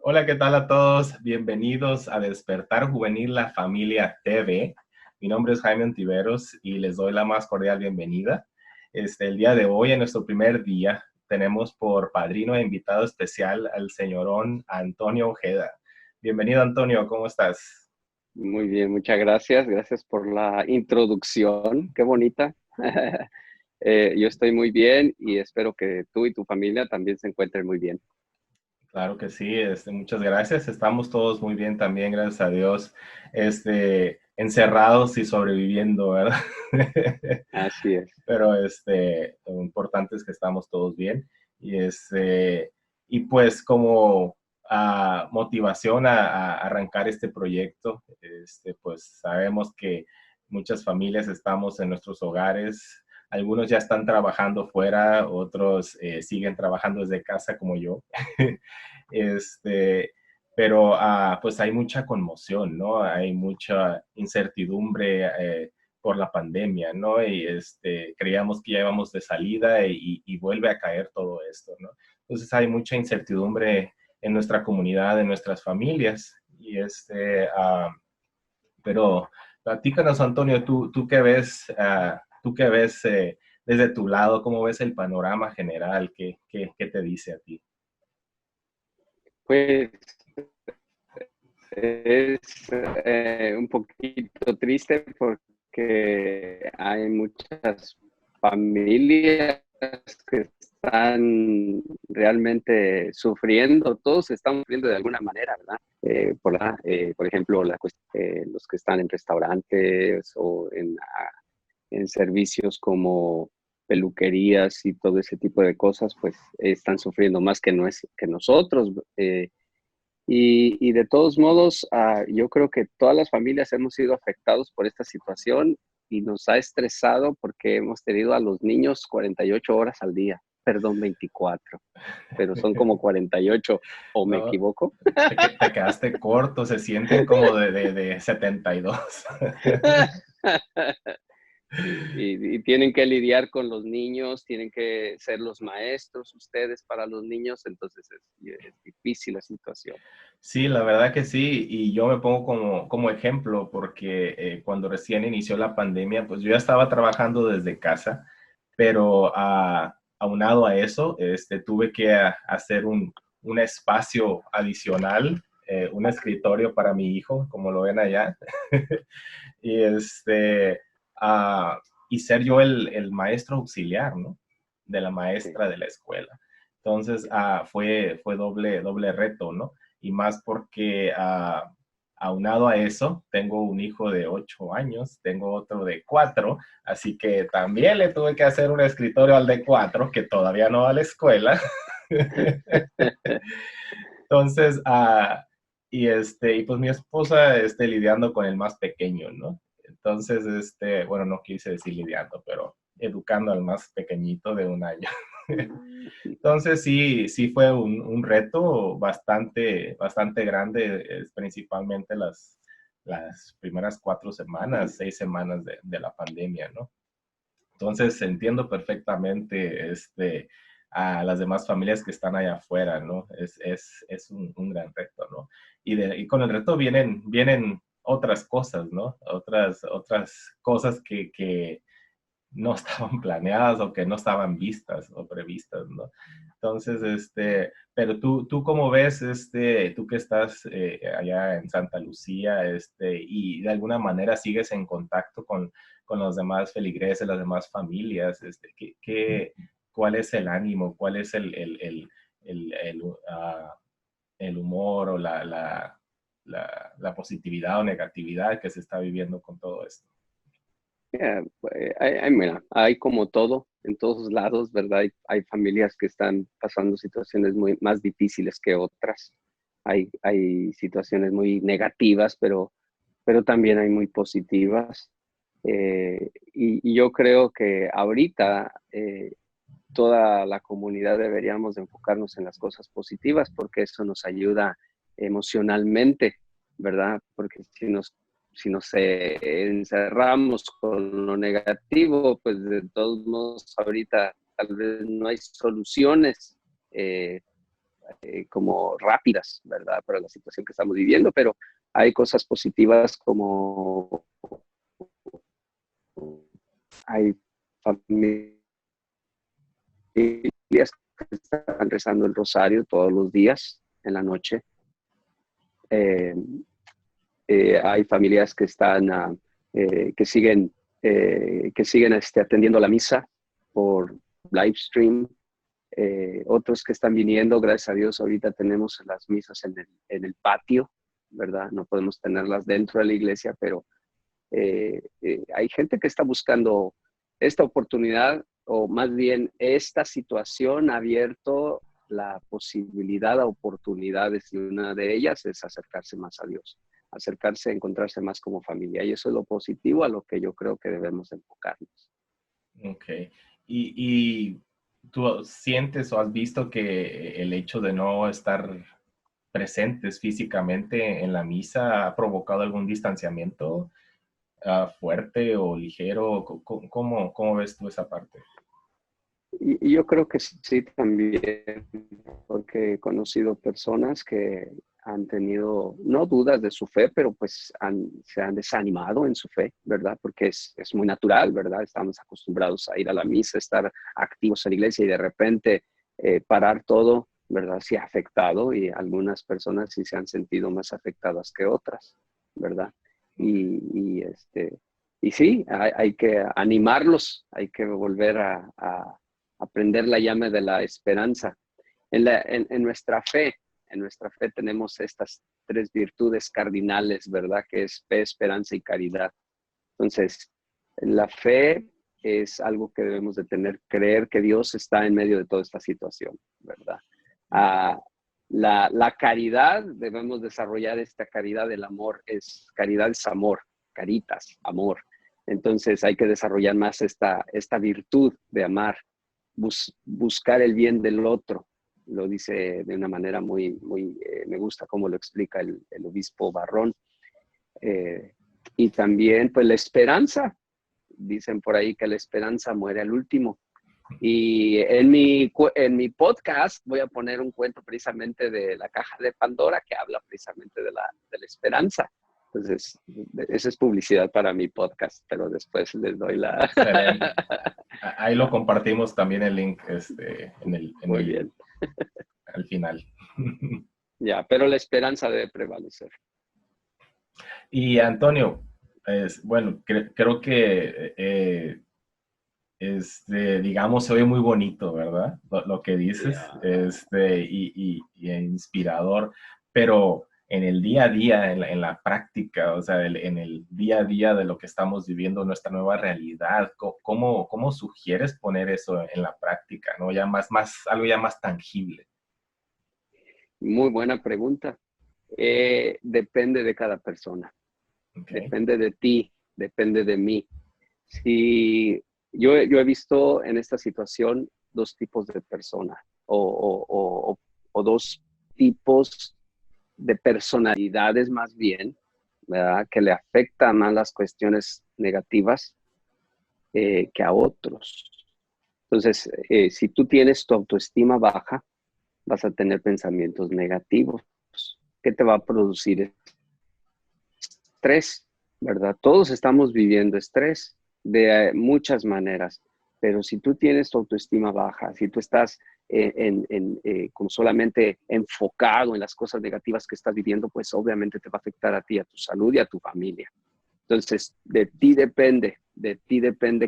Hola, ¿qué tal a todos? Bienvenidos a Despertar Juvenil, la familia TV. Mi nombre es Jaime Ontiveros y les doy la más cordial bienvenida. El día de hoy, en nuestro primer día, tenemos por padrino e invitado especial al señorón Antonio Ojeda. Bienvenido, Antonio, ¿cómo estás? Muy bien, muchas gracias. Gracias por la introducción. Qué bonita. Yo estoy muy bien y espero que tú y tu familia también se encuentren muy bien. Claro que sí, muchas gracias. Estamos todos muy bien también, gracias a Dios. Encerrados y sobreviviendo, ¿verdad? Así es. Pero lo importante es que estamos todos bien. Y, y pues como motivación a arrancar este proyecto, pues sabemos que muchas familias estamos en nuestros hogares. Algunos ya están trabajando fuera, otros siguen trabajando desde casa como yo. este, pero pues hay mucha conmoción, ¿no? Hay mucha incertidumbre por la pandemia, ¿no? Y creíamos que ya íbamos de salida y vuelve a caer todo esto, ¿no? Entonces hay mucha incertidumbre en nuestra comunidad, en nuestras familias. Pero platícanos, Antonio, tú qué ves, tú qué ves desde tu lado, cómo ves el panorama general, qué te dice a ti. Pues es un poquito triste porque hay muchas familias que están realmente sufriendo, todos están sufriendo de alguna manera, ¿verdad? Por ejemplo, los que están en restaurantes o en servicios como peluquerías y todo ese tipo de cosas, pues están sufriendo más que nosotros. Y de todos modos, yo creo que todas las familias hemos sido afectados por esta situación y nos ha estresado porque hemos tenido a los niños 48 horas al día, perdón, 24, pero son como 48, ¿o me No, equivoco? te quedaste corto, se sienten como de 72. Y tienen que lidiar con los niños, tienen que ser los maestros ustedes para los niños, entonces es difícil la situación. Sí, la verdad que sí, y yo me pongo como ejemplo porque cuando recién inició la pandemia, pues yo ya estaba trabajando desde casa, pero aunado a eso, tuve que hacer un espacio adicional, un escritorio para mi hijo, como lo ven allá, y, ah, y ser yo el maestro auxiliar, ¿no? De la Sí. maestra de la escuela. Entonces, fue doble reto, ¿no? Y más porque aunado a eso, tengo un hijo de 8 años, tengo otro de 4, así que también le tuve que hacer un escritorio al de 4, que todavía no va a la escuela. Entonces, y pues mi esposa lidiando con el más pequeño, ¿no? Entonces, bueno, no quise decir lidiando, pero educando al más pequeñito de 1 año. Entonces sí fue un reto bastante grande, principalmente las primeras 4 semanas, 6 semanas de la pandemia, ¿no? Entonces entiendo perfectamente a las demás familias que están allá afuera, ¿no? Es un gran reto, ¿no? Y con el reto vienen otras cosas, ¿no? Otras cosas que no estaban planeadas o que no estaban vistas o previstas, ¿no? Entonces, pero tú cómo ves, tú que estás allá en Santa Lucía, y de alguna manera sigues en contacto con los demás feligreses, las demás familias, ¿cuál es el ánimo? ¿Cuál es el humor o la positividad o negatividad que se está viviendo con todo esto? Mira, hay como todo en todos lados, ¿verdad? Hay familias que están pasando situaciones muy más difíciles que otras. Hay situaciones muy negativas, pero también hay muy positivas. Y yo creo que ahorita toda la comunidad deberíamos de enfocarnos en las cosas positivas porque eso nos ayuda emocionalmente, ¿verdad? Porque si nos encerramos con lo negativo, pues de todos modos ahorita tal vez no hay soluciones. como rápidas, ¿verdad? Para la situación que estamos viviendo, pero hay cosas positivas como hay familias que están rezando el rosario todos los días en la noche. Eh, hay familias que están, que siguen atendiendo la misa por live stream. Otros que están viniendo, gracias a Dios, ahorita tenemos las misas en el patio, ¿verdad? No podemos tenerlas dentro de la iglesia, pero hay gente que está buscando esta oportunidad, o más bien esta situación ha abierto la posibilidad a oportunidades, y una de ellas es acercarse más a Dios, acercarse a encontrarse más como familia, y eso es lo positivo a lo que yo creo que debemos enfocarnos. Ok. Y tú sientes o has visto que el hecho de no estar presentes físicamente en la misa ha provocado algún distanciamiento fuerte o ligero? ¿Cómo ves tú esa parte? Y yo creo que sí también, porque he conocido personas que han tenido, no dudas de su fe, pero pues se han desanimado en su fe, ¿verdad? Porque es muy natural, ¿verdad? Estamos acostumbrados a ir a la misa, estar activos en la iglesia y de repente parar todo, ¿verdad? Sí ha afectado, y algunas personas sí se han sentido más afectadas que otras, ¿verdad? Y sí, hay que animarlos, hay que volver a prender la llama de la esperanza. En nuestra fe tenemos estas tres virtudes cardinales, ¿verdad? Que es fe, esperanza y caridad. Entonces, la fe es algo que debemos de tener, creer que Dios está en medio de toda esta situación, ¿verdad? Ah, la caridad, debemos desarrollar esta caridad del amor, caridad es amor, caritas, amor. Entonces hay que desarrollar más esta virtud de amar, buscar el bien del otro. Lo dice de una manera me gusta cómo lo explica el obispo Barrón. Y también, pues, la esperanza. Dicen por ahí que la esperanza muere al último. Y en mi podcast voy a poner un cuento precisamente de la caja de Pandora, que habla precisamente de la esperanza. Entonces, esa es publicidad para mi podcast, pero después les doy la... Excelente. Ahí lo compartimos también el link Muy bien. al final. Ya, pero la esperanza debe prevalecer. Y Antonio, bueno, creo que digamos, se oye muy bonito, ¿verdad? Lo que dices, Ya. y inspirador, pero en el día a día, en la práctica, o sea, en el día a día de lo que estamos viviendo, nuestra nueva realidad, ¿cómo sugieres poner eso en la práctica, ¿no? Ya algo ya más tangible. Muy buena pregunta. Depende de cada persona, Okay. depende de ti, depende de mí. Si yo he visto en esta situación dos tipos de personas, o dos tipos de personalidades más bien, ¿verdad? Que le afectan más las cuestiones negativas que a otros. Entonces, si tú tienes tu autoestima baja, vas a tener pensamientos negativos. ¿Qué te va a producir? Estrés, ¿verdad? Todos estamos viviendo estrés de muchas maneras, pero si tú tienes tu autoestima baja, si tú estás como solamente enfocado en las cosas negativas que estás viviendo, pues obviamente te va a afectar a ti, a tu salud y a tu familia. Entonces, de ti depende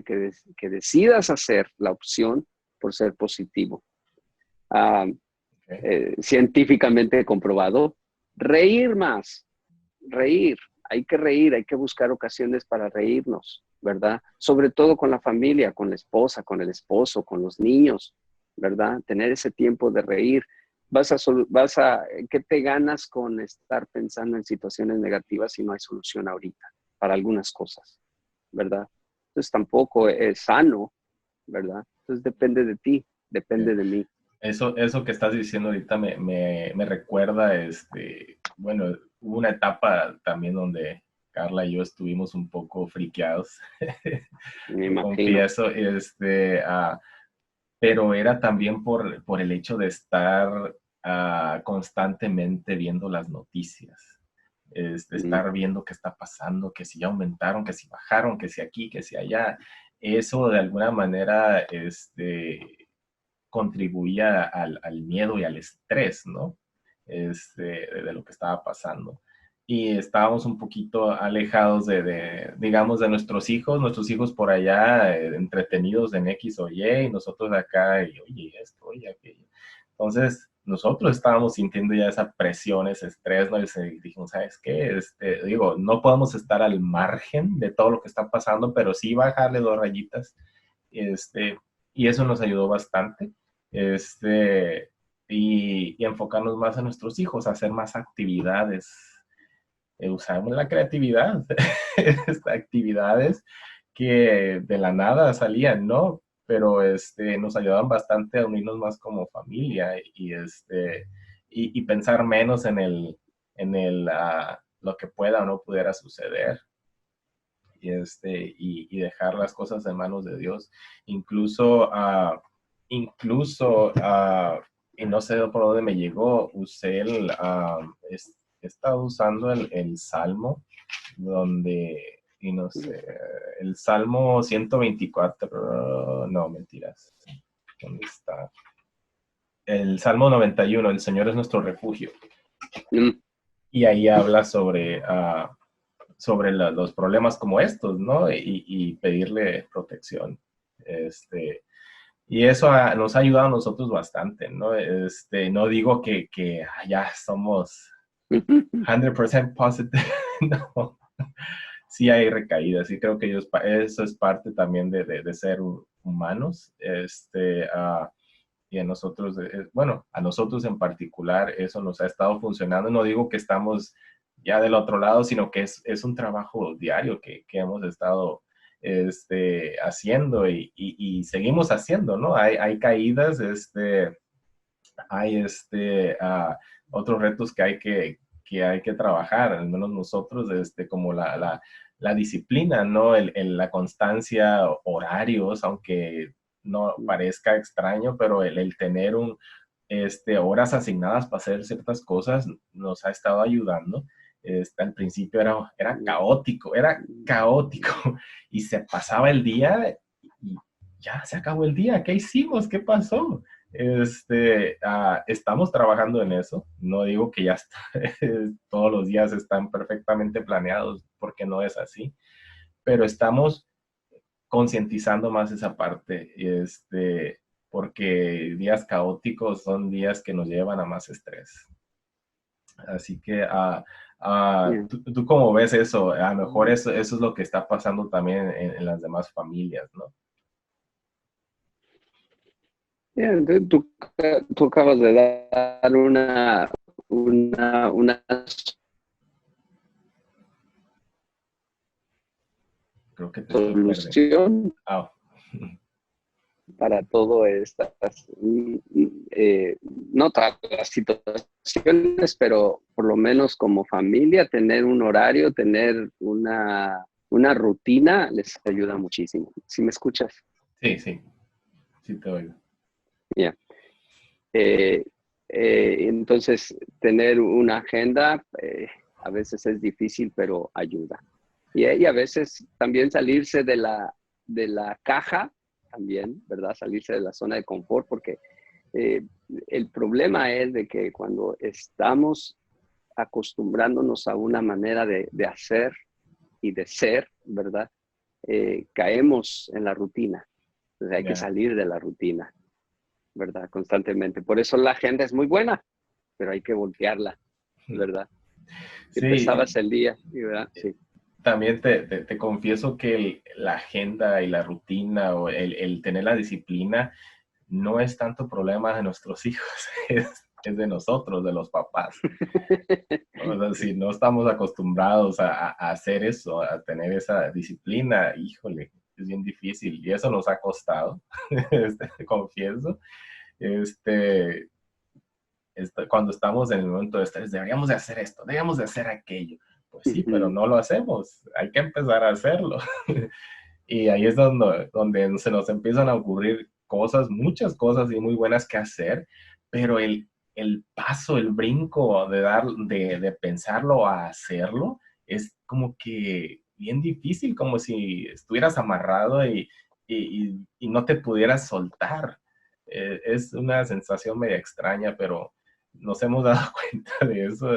que decidas hacer la opción por ser positivo. Ah, Okay. Científicamente comprobado, reír más, reír, hay que buscar ocasiones para reírnos, ¿verdad? Sobre todo con la familia, con la esposa, con el esposo, con los niños, ¿verdad? Tener ese tiempo de reír. ¿Qué te ganas con estar pensando en situaciones negativas si no hay solución ahorita para algunas cosas, ¿verdad? Entonces tampoco es sano, ¿verdad? Entonces depende de ti, depende de mí. Eso que estás diciendo ahorita me recuerda, bueno, hubo una etapa también donde Carla y yo estuvimos un poco friqueados, Me lo imagino. confieso, pero era también por el hecho de estar constantemente viendo las noticias, estar viendo qué está pasando, que si ya aumentaron, que si bajaron, que si aquí, que si allá. Eso de alguna manera contribuía al miedo y al estrés, ¿no? De lo que estaba pasando. Y estábamos un poquito alejados digamos, de nuestros hijos por allá entretenidos en X o Y, y nosotros acá, y oye esto, oye aquello. Entonces, nosotros estábamos sintiendo ya esa presión, ese estrés, ¿no? Y dijimos, ¿sabes qué? Digo, no podemos estar al margen de todo lo que está pasando, pero sí bajarle 2 rayitas. Y eso nos ayudó bastante. Y enfocarnos más en nuestros hijos, hacer más actividades. Usamos la creatividad, actividades que de la nada salían, ¿no? Pero nos ayudaban bastante a unirnos más como familia y pensar menos en lo que pueda o no pudiera suceder y dejar las cosas en manos de Dios. Incluso, y no sé por dónde me llegó, he estado usando el Salmo, y no sé, el Salmo 124, no, mentiras, ¿dónde está? El Salmo 91, el Señor es nuestro refugio. Y ahí habla sobre los problemas como estos, ¿no? Y pedirle protección. Y eso nos ha ayudado a nosotros bastante, ¿no? No digo que ya somos 100% positive, no. Sí hay recaídas, y creo que eso es parte también de ser humanos. Y a nosotros, bueno, a nosotros en particular eso nos ha estado funcionando. No digo que estamos ya del otro lado, sino que es un trabajo diario que hemos estado haciendo y seguimos haciendo, ¿no? Hay caídas, hay otros retos que hay que trabajar, al menos nosotros, como la disciplina, ¿no? La constancia, horarios, aunque no parezca extraño, pero el tener horas asignadas para hacer ciertas cosas nos ha estado ayudando. Al principio era caótico y se pasaba el día y ya se acabó el día. ¿Qué hicimos? ¿Qué pasó? Estamos trabajando en eso. No digo que ya todos los días están perfectamente planeados, porque no es así, pero estamos concientizando más esa parte, porque días caóticos son días que nos llevan a más estrés. Así que, ¿tú cómo ves eso? A lo mejor eso es lo que está pasando también en las demás familias, ¿no? Tú acabas de dar una Creo que te estoy perdiendo. solución Oh. para todo estas, no todas las situaciones, pero por lo menos como familia, tener un horario, tener una rutina, les ayuda muchísimo. ¿Sí me escuchas? Sí, sí te oigo. Yeah. Entonces, tener una agenda a veces es difícil, pero ayuda. Y a veces también salirse de la caja, también, ¿verdad? Salirse de la zona de confort, porque el problema es de que cuando estamos acostumbrándonos a una manera de hacer y de ser, ¿verdad? Caemos en la rutina. Entonces hay que salir de la rutina, ¿verdad? Constantemente. Por eso la agenda es muy buena, pero hay que voltearla, ¿verdad? Si Sí, empezabas el día, ¿verdad? Sí. También te confieso que la agenda y la rutina o el tener la disciplina no es tanto problema de nuestros hijos, es de nosotros, de los papás. O sea, si no estamos acostumbrados a hacer eso, a tener esa disciplina, híjole, es bien difícil y eso nos ha costado, te confieso. Cuando estamos en el momento de estrés, deberíamos de hacer esto, deberíamos de hacer aquello. Pues sí, pero no lo hacemos, hay que empezar a hacerlo. Y ahí es donde se nos empiezan a ocurrir cosas, muchas cosas y muy buenas que hacer, pero el paso, el brinco de pensarlo a hacerlo, es como que bien difícil, como si estuvieras amarrado y no te pudieras soltar. Es una sensación media extraña, pero nos hemos dado cuenta de eso,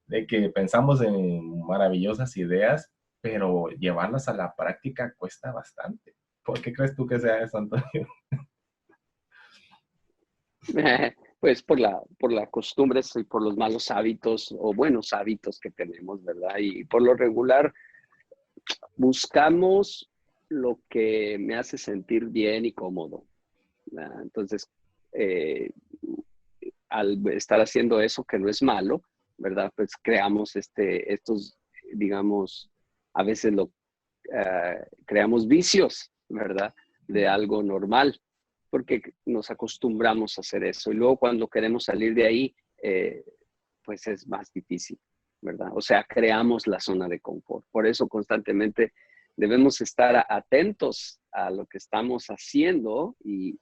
de que pensamos en maravillosas ideas, pero llevarlas a la práctica cuesta bastante. ¿Por qué crees tú que sea eso, Antonio? Pues por las costumbres y por los malos hábitos o buenos hábitos que tenemos, ¿verdad? Y por lo regular buscamos lo que me hace sentir bien y cómodo, ¿verdad? Entonces, eh, al estar haciendo eso, que no es malo, ¿verdad? Pues creamos estos, digamos, a veces creamos vicios, ¿verdad? De algo normal, porque nos acostumbramos a hacer eso. Y luego cuando queremos salir de ahí, pues es más difícil, ¿verdad? O sea, creamos la zona de confort. Por eso constantemente debemos estar atentos a lo que estamos haciendo y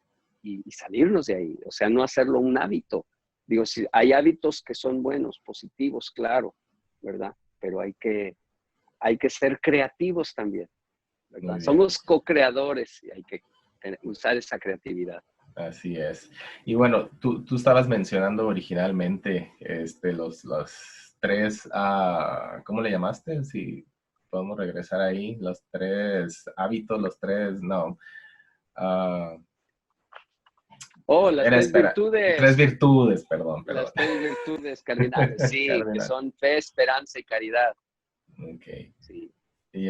salirnos de ahí. O sea, no hacerlo un hábito. Digo, si hay hábitos que son buenos, positivos, claro, ¿verdad? Pero hay que ser creativos también, ¿verdad? Muy bien. Somos co-creadores y hay que usar esa creatividad. Así es. Y bueno, tú estabas mencionando originalmente los tres, ¿cómo le llamaste? Si podemos regresar ahí, los tres hábitos, los tres, no. ah, Oh, las Era, tres espera, tres virtudes, virtudes, perdón, perdón. las tres virtudes cardinales, sí, que Cardinal. son fe, esperanza y caridad. Ok. Sí. Y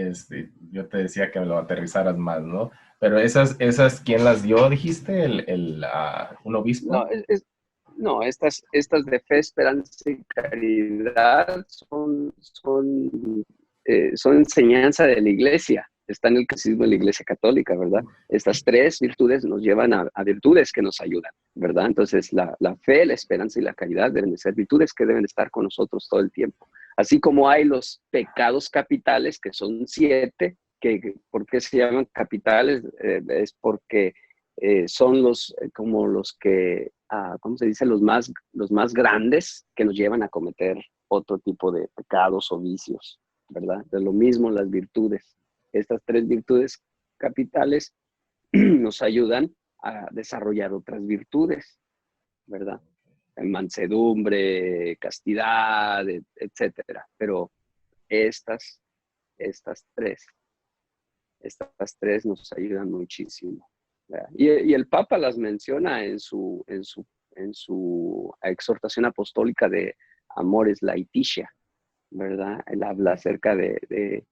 yo te decía que lo aterrizaras más, ¿no? Pero ¿quién las dio, dijiste? ¿Un No, obispo? no, estas de fe, esperanza y caridad son enseñanza de la iglesia. Está en el catecismo de la iglesia católica, ¿verdad? Estas tres virtudes nos llevan a virtudes que nos ayudan, ¿verdad? Entonces, la fe, la esperanza y la caridad deben de ser virtudes que deben estar con nosotros todo el tiempo. Así como hay los pecados capitales, que son 7, ¿por qué se llaman capitales? Es porque son como los que, ¿cómo se dice? Los más grandes que nos llevan a cometer otro tipo de pecados o vicios, ¿verdad? De lo mismo las virtudes. Estas tres virtudes capitales nos ayudan a desarrollar otras virtudes, ¿verdad? Mansedumbre, castidad, etcétera. Pero estas, estas tres, estas tres nos ayudan muchísimo. Y el Papa las menciona en su exhortación apostólica de Amoris Laetitia, ¿verdad? Él habla acerca de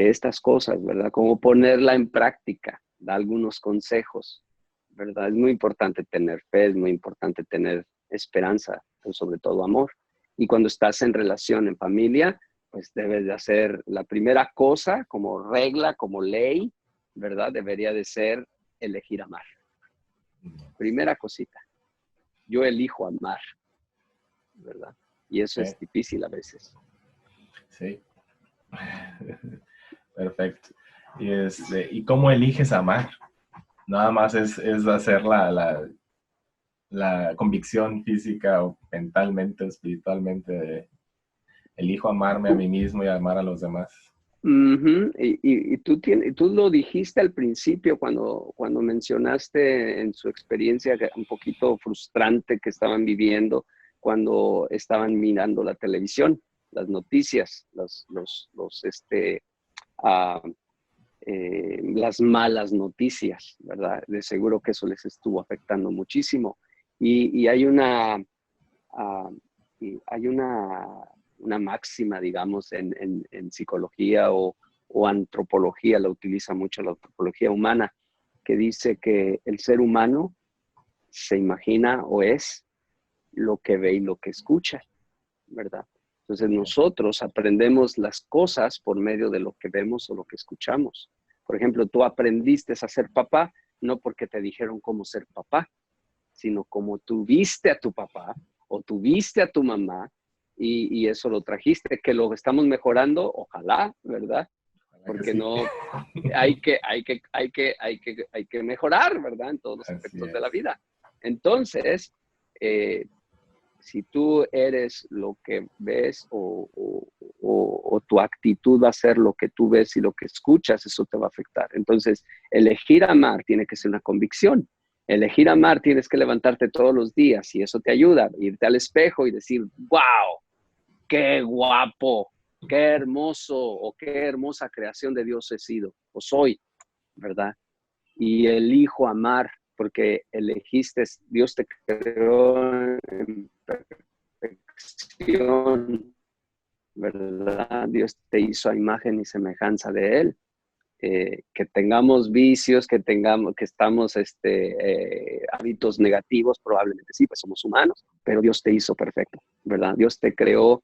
estas cosas, ¿verdad? Cómo ponerla en práctica, da algunos consejos, ¿verdad? Es muy importante tener fe, es muy importante tener esperanza, pero sobre todo amor. Y cuando estás en relación, en familia, pues debes de hacer la primera cosa como regla, como ley, ¿verdad? Debería de ser elegir amar. Primera cosita, yo elijo amar, ¿verdad? Y eso Sí, es difícil a veces. sí. Perfecto. ¿Y cómo eliges amar? Nada más es hacer la convicción física o mentalmente o espiritualmente de elijo amarme a mí mismo y amar a los demás. Uh-huh. Tú lo dijiste al principio cuando mencionaste en su experiencia un poquito frustrante que estaban viviendo cuando estaban mirando la televisión, las noticias, ah, las malas noticias, ¿verdad? De seguro que eso les estuvo afectando muchísimo. Y ah, hay una máxima, digamos, en psicología o antropología, la utiliza mucho la antropología humana, que dice que el ser humano se imagina o es lo que ve y lo que escucha, ¿verdad? Entonces Okay. nosotros aprendemos las cosas por medio de lo que vemos o lo que escuchamos. Por ejemplo, tú aprendiste a ser papá no porque te dijeron cómo ser papá, sino como tú viste a tu papá o tú viste a tu mamá y eso lo trajiste, que lo estamos mejorando, ojalá, ¿verdad? Ojalá que Porque sí. no, hay que mejorar, ¿verdad? En todos los Así aspectos de es. la vida. Entonces, eh, si tú eres lo que ves o tu actitud va a ser lo que tú ves y lo que escuchas, eso te va a afectar. Entonces, elegir amar tiene que ser una convicción. Elegir amar tienes que levantarte todos los días y eso te ayuda a irte al espejo y decir, wow, qué guapo, qué hermoso o qué hermosa creación de Dios he sido o soy, ¿verdad? Y elijo amar porque elegiste, Dios te creó en perfección, ¿verdad? Dios te hizo a imagen y semejanza de Él. Que tengamos vicios, que estamos hábitos negativos, probablemente sí, pues somos humanos, pero Dios te hizo perfecto, ¿verdad? Dios te creó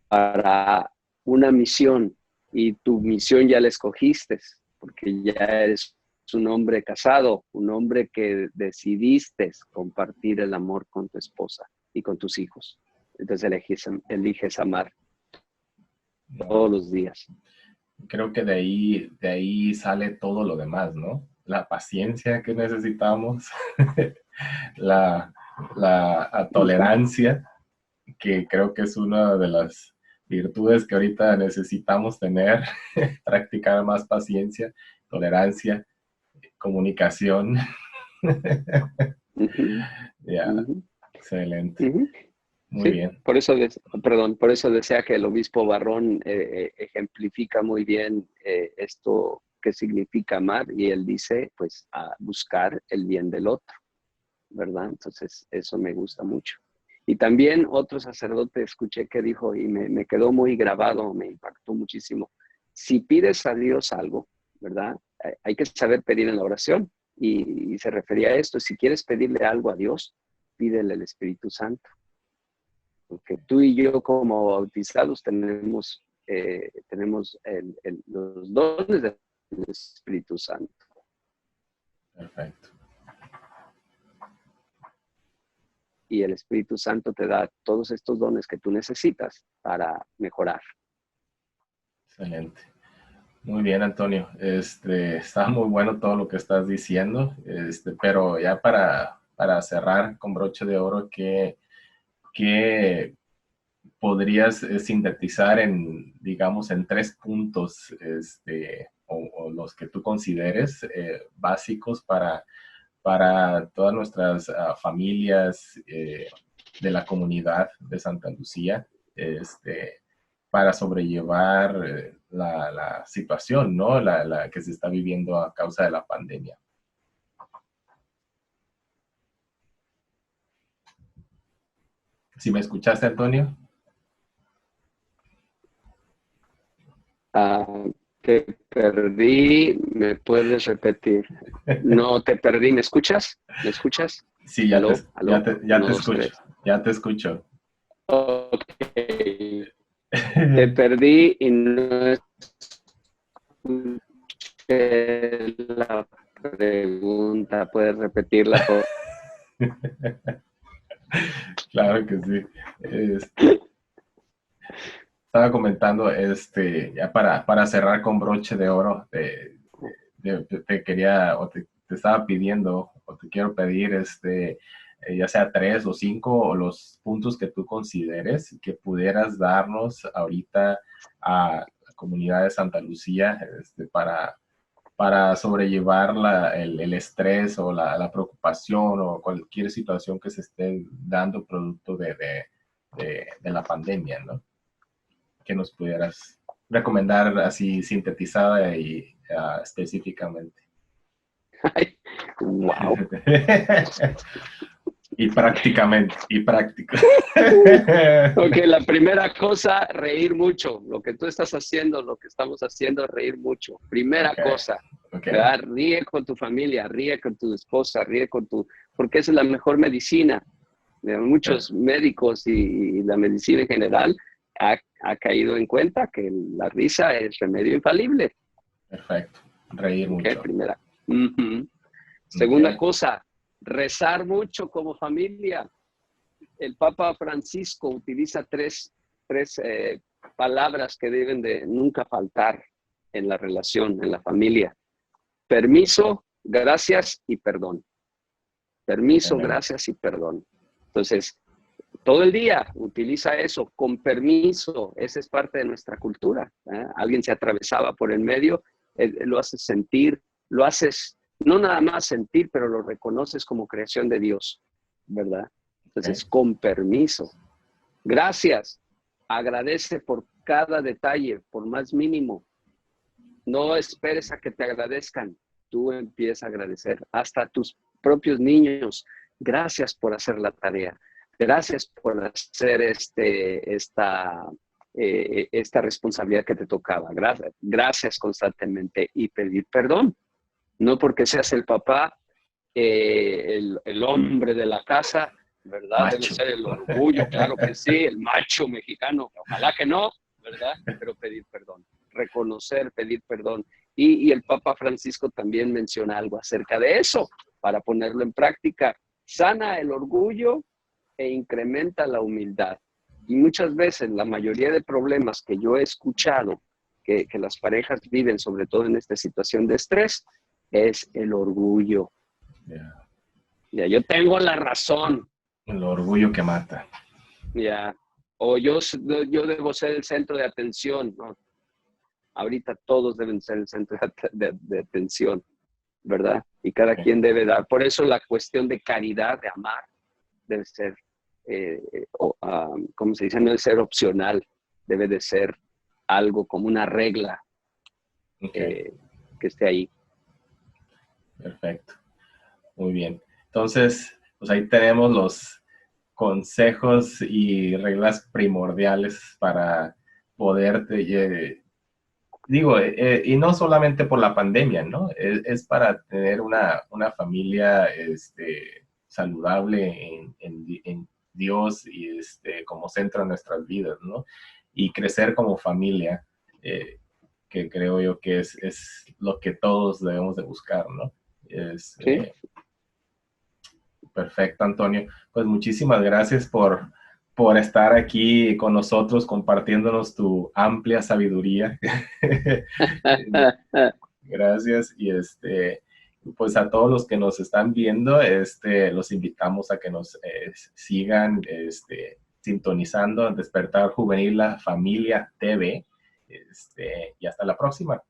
para una misión y tu misión ya la escogiste, porque ya eres un hombre casado, un hombre que decidiste compartir el amor con tu esposa y con tus hijos. Entonces eliges amar todos los días. Creo que de ahí sale todo lo demás, ¿no? La paciencia que necesitamos, la tolerancia, que creo que es una de las virtudes que ahorita necesitamos tener, practicar más paciencia, tolerancia, comunicación. Uh-huh. Ya, Uh-huh. excelente. Uh-huh. Muy Sí, bien. por eso decía que el obispo Barrón ejemplifica muy bien esto que significa amar y él dice, pues, a buscar el bien del otro, ¿verdad? Entonces, eso me gusta mucho. Y también otro sacerdote escuché que dijo, y me quedó muy grabado, me impactó muchísimo, si pides a Dios algo, ¿verdad? Hay que saber pedir en la oración y se refería a esto, si quieres pedirle algo a Dios, pídele el Espíritu Santo. Porque tú y yo como bautizados tenemos los dones del Espíritu Santo. Perfecto. Y el Espíritu Santo te da todos estos dones que tú necesitas para mejorar. Excelente. Muy bien, Antonio. Está muy bueno todo lo que estás diciendo, pero ya para cerrar con broche de oro, ¿qué podrías sintetizar digamos, en 3 puntos, o los que tú consideres básicos para todas nuestras familias de la comunidad de Santa Lucía, para sobrellevar la situación, ¿no? La que se está viviendo a causa de la pandemia? ¿Sí me escuchaste, Antonio? Te perdí, ¿me puedes repetir? No, te perdí, ¿me escuchas? ¿Me escuchas? Sí, ¿Aló? ¿Aló? ya Uno, te dos, escucho. tres. Ya te escucho. Ok. Te perdí y no escuché la pregunta. ¿Puedes repetirla, por Claro que sí. Estaba comentando, ya para cerrar con broche de oro, te quería, te estaba pidiendo, o te quiero pedir, ya sea 3 o 5, o los puntos que tú consideres que pudieras darnos ahorita a la comunidad de Santa Lucía, para sobrellevar el estrés o la preocupación o cualquier situación que se esté dando producto de la pandemia, ¿no? Que nos pudieras recomendar así sintetizada y específicamente. Ay, wow. Y prácticamente, y práctico. Ok, la primera cosa, reír mucho. Lo que tú estás haciendo, lo que estamos haciendo es reír mucho. Primera Okay, cosa, okay. ¿verdad? Ríe con tu familia, ríe con tu esposa, ríe con porque esa es la mejor medicina. Muchos médicos y la medicina en general ha caído en cuenta que la risa es remedio infalible. Perfecto. Reír Ok, mucho. primera. Uh-huh. Segunda Okay. cosa, rezar mucho como familia. El Papa Francisco utiliza tres palabras que deben de nunca faltar en la relación, en la familia. Permiso, gracias y perdón. Permiso, Tremendo. gracias y perdón. Entonces, todo el día utiliza eso, con permiso. Esa es parte de nuestra cultura. Alguien se atravesaba por el medio, lo haces sentir, lo haces, no nada más sentir, pero lo reconoces como creación de Dios, ¿verdad? Entonces, Ok. con permiso. Gracias. Agradece por cada detalle, por más mínimo. No esperes a que te agradezcan. Tú empieza a agradecer. Hasta a tus propios niños. Gracias por hacer la tarea. Gracias por hacer esta responsabilidad que te tocaba. Gracias constantemente y pedir perdón. No porque seas el papá, el hombre de la casa, ¿verdad? Debe Macho. ser el orgullo, claro que sí, el macho mexicano. Ojalá que no, ¿verdad? Pero pedir perdón, reconocer, pedir perdón. Y el Papa Francisco también menciona algo acerca de eso, para ponerlo en práctica. Sana el orgullo e incrementa la humildad. Y muchas veces la mayoría de problemas que yo he escuchado que las parejas viven, sobre todo en esta situación de estrés, es el orgullo. Yeah. Ya, yo tengo la razón, El orgullo que mata. ya. O yo debo ser el centro de atención, ¿no? Ahorita todos deben ser el centro de atención, ¿verdad? Y cada Okay. quien debe dar. Por eso la cuestión de caridad, de amar, debe ser, ¿cómo se dice? No debe ser opcional, debe de ser algo como una regla Okay. eh, que esté ahí. Perfecto. Muy bien. Entonces, pues ahí tenemos los consejos y reglas primordiales para poder, y no solamente por la pandemia, ¿no? Es para tener una familia saludable en Dios y como centro de nuestras vidas, ¿no? Y crecer como familia, que creo yo que es lo que todos debemos de buscar, ¿no? Es, ¿Sí? Perfecto, Antonio. Pues muchísimas gracias por estar aquí con nosotros compartiéndonos tu amplia sabiduría. Gracias y pues a todos los que nos están viendo, los invitamos a que nos sigan sintonizando en Despertar Juvenil, la Familia TV, y hasta la próxima.